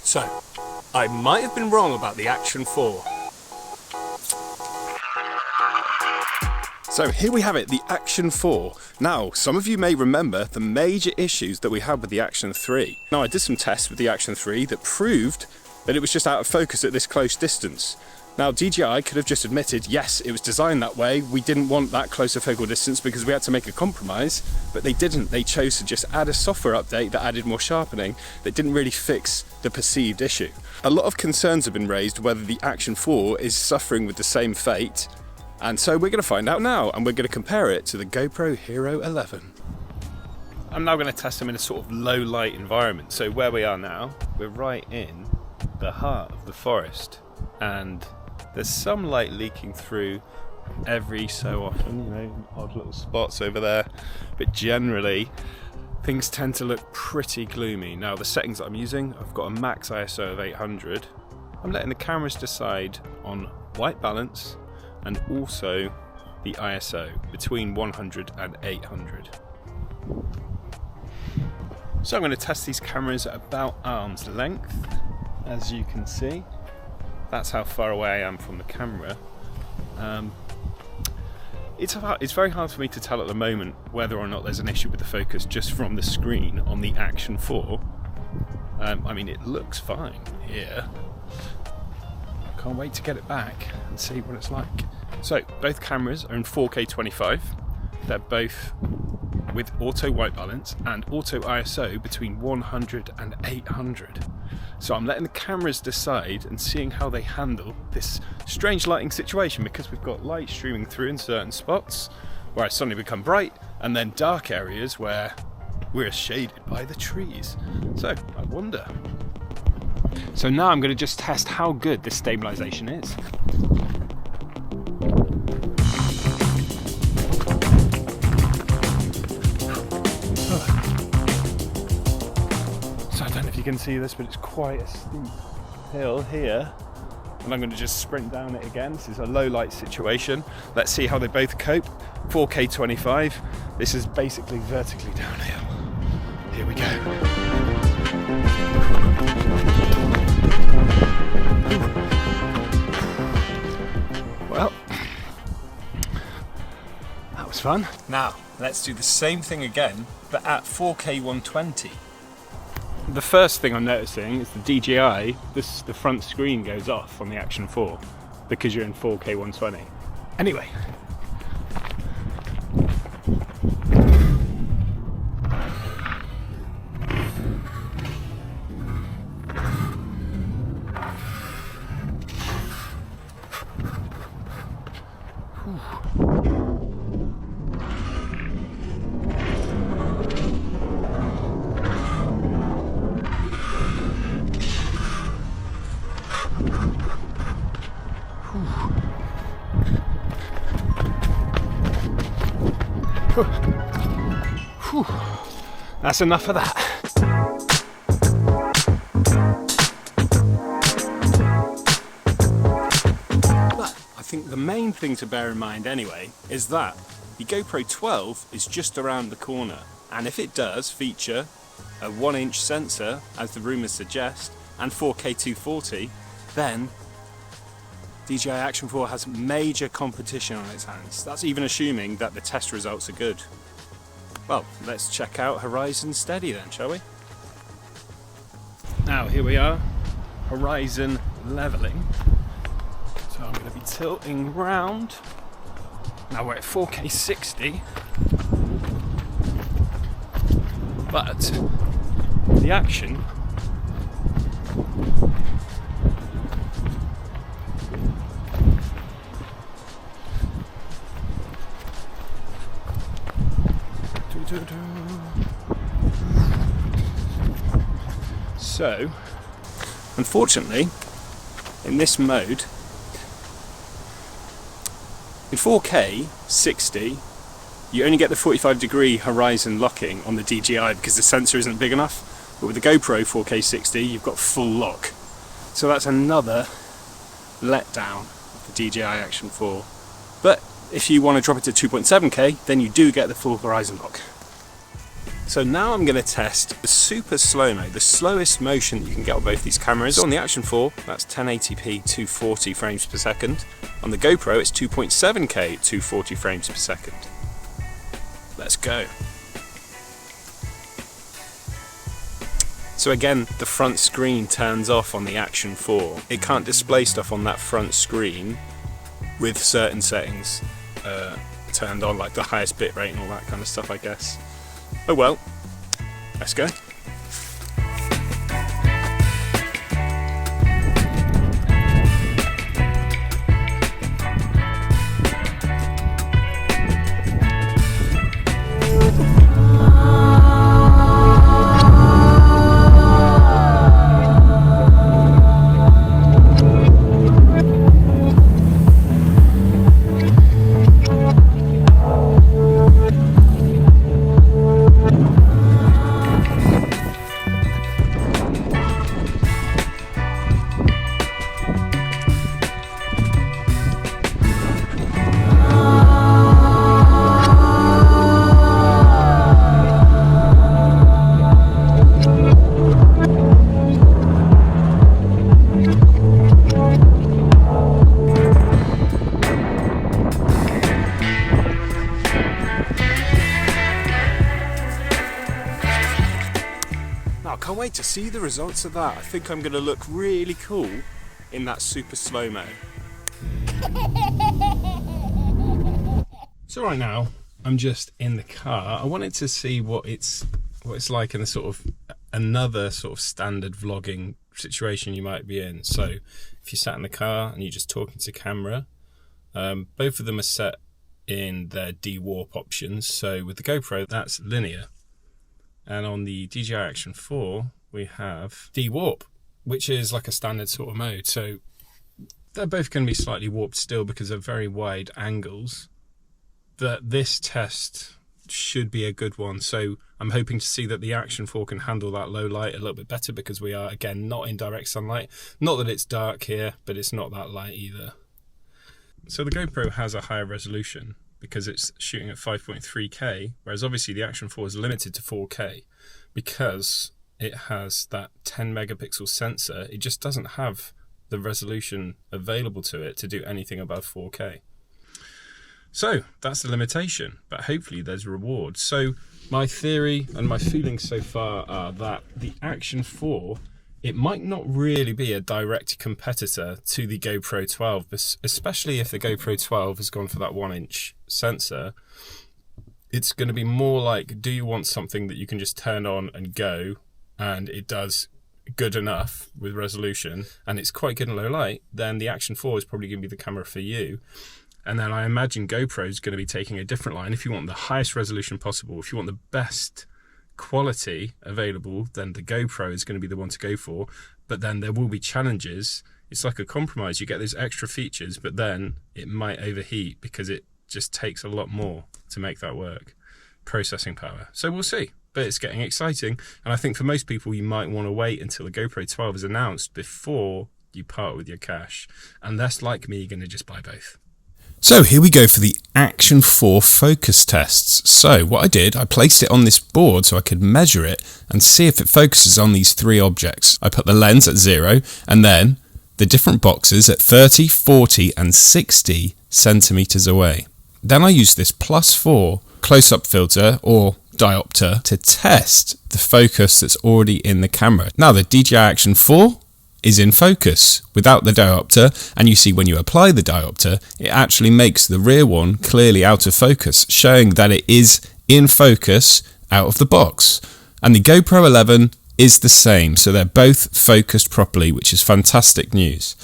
So, I might have been wrong about the Action 4. So here we have it, the Action 4. Now, some of you may remember the major issues that we had with the Action 3. Now, I did some tests with the Action 3 that proved that it was just out of focus at this close distance. Now, DJI could have just admitted, yes, it was designed that way. We didn't want that closer focal distance because we had to make a compromise, but they didn't. They chose to just add a software update that added more sharpening that didn't really fix the perceived issue. A lot of concerns have been raised whether the Action 4 is suffering with the same fate, and so we're going to find out now, and we're going to compare it to the GoPro Hero 11. I'm now going to test them in a sort of low light environment. So where we are now, we're right in the heart of the forest, and there's some light leaking through every so often, you know, odd little spots over there, but generally things tend to look pretty gloomy. Now, the settings that I'm using, I've got a max ISO of 800. I'm letting the cameras decide on white balance and also the ISO between 100 and 800. So I'm going to test these cameras at about arm's length. As you can see, that's how far away I am from the camera. It's very hard for me to tell at the moment whether or not there's an issue with the focus just from the screen on the Action 4. I mean, it looks fine here. I can't wait to get it back and see what it's like. So, both cameras are in 4K 25. They're both with auto white balance and auto ISO between 100 and 800. So I'm letting the cameras decide and seeing how they handle this strange lighting situation, because we've got light streaming through in certain spots where I suddenly become bright, and then dark areas where we're shaded by the trees. So I wonder. So now I'm going to just test how good this stabilization is. You can see this, but it's quite a steep hill here, and I'm going to just sprint down it again. This is a low light situation. Let's see how they both cope. 4K 25. This is basically vertically downhill. Here we go. Well, that was fun. Now, let's do the same thing again, but at 4K 120. The first thing I'm noticing is the DJI, the front screen goes off on the Action 4 because you're in 4K 120. Anyway. Whew. That's enough of that. But I think the main thing to bear in mind anyway is that the GoPro 12 is just around the corner, and if it does feature a 1-inch sensor, as the rumours suggest, and 4K 240, then DJI Action 4 has major competition on its hands. That's even assuming that the test results are good. Well, let's check out Horizon Steady then, shall we? Now here we are, horizon leveling. So I'm going to be tilting round. Now we're at 4K 60, but the Action So, unfortunately, in this mode, in 4K 60, you only get the 45-degree horizon locking on the DJI because the sensor isn't big enough. But with the GoPro 4K 60, you've got full lock. So that's another letdown of the DJI Action 4. But if you want to drop it to 2.7K, then you do get the full horizon lock. So now I'm going to test the super slow-mo, the slowest motion that you can get on both these cameras. So on the Action 4, that's 1080p 240 frames per second. On the GoPro, it's 2.7K 240 frames per second. Let's go. So again, the front screen turns off on the Action 4. It can't display stuff on that front screen with certain settings turned on, like the highest bitrate and all that kind of stuff, I guess. Oh well, let's go. Can't wait to see the results of that. I think I'm going to look really cool in that super slow-mo. So right now, I'm just in the car. I wanted to see what it's like in a sort of another sort of standard vlogging situation you might be in. So if you sat in the car and you're just talking to camera, both of them are set in their de-warp options. So with the GoPro, that's linear. And on the DJI Action 4, we have de-warp, which is like a standard sort of mode. So they're both going to be slightly warped still because they're very wide angles. But this test should be a good one. So I'm hoping to see that the Action 4 can handle that low light a little bit better, because we are, again, not in direct sunlight. Not that it's dark here, but it's not that light either. So the GoPro has a higher resolution because it's shooting at 5.3K, whereas obviously the Action 4 is limited to 4K because it has that 10 megapixel sensor. It just doesn't have the resolution available to it to do anything above 4K. So that's the limitation, but hopefully there's rewards. So my theory and my feelings so far are that the Action 4, it might not really be a direct competitor to the GoPro 12, especially if the GoPro 12 has gone for that 1-inch sensor. It's going to be more like, do you want something that you can just turn on and go, and it does good enough with resolution, and it's quite good in low light, then the Action 4 is probably going to be the camera for you. And then I imagine GoPro is going to be taking a different line. If you want the highest resolution possible, if you want the best quality available, then the GoPro is going to be the one to go for. But then there will be challenges. It's like a compromise. You get those extra features, but then it might overheat because it just takes a lot more to make that work. Processing power. So we'll see. But it's getting exciting. And I think for most people, you might want to wait until the GoPro 12 is announced before you part with your cash. Unless, like me, you're going to just buy both. So here we go for the Action 4 focus tests. So what I did, I placed it on this board so I could measure it and see if it focuses on these three objects. I put the lens at 0 and then the different boxes at 30, 40 and 60 centimeters away. Then I used this +4 close-up filter or diopter to test the focus that's already in the camera. Now the DJI Action 4 is in focus without the diopter, and you see when you apply the diopter, it actually makes the rear one clearly out of focus, showing that it is in focus out of the box. And the GoPro 11 is the same, so they're both focused properly, which is fantastic news.